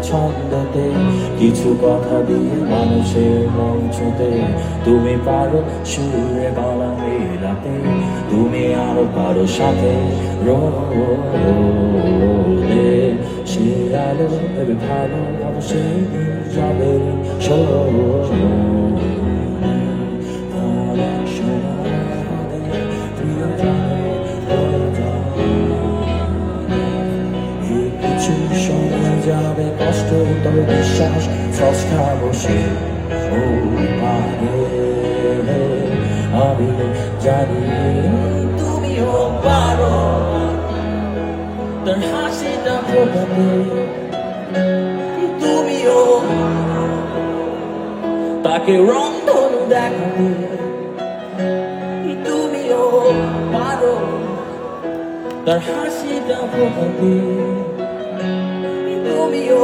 ছন্দতে কিছু কথা দিয়ে মানুষের মন ছুঁতে। তুমি পারো সুরে গলা মেলাতে, তুমি আরো পারো সাথে রোদে সে আলো ভেবে ভালো ভালো সেই দিন যাবে কিছু সময় যাবে কষ্ট, তবে বিশ্বাস সস্তা বসে ও পারে। আমি জানি তুমিও পারো তার হাসিটা ফোটাতে, তুমিও তাকে রংধনু দেখাতে, তুমিও পারো তার হাসিটা ফোটাতে, তুমিও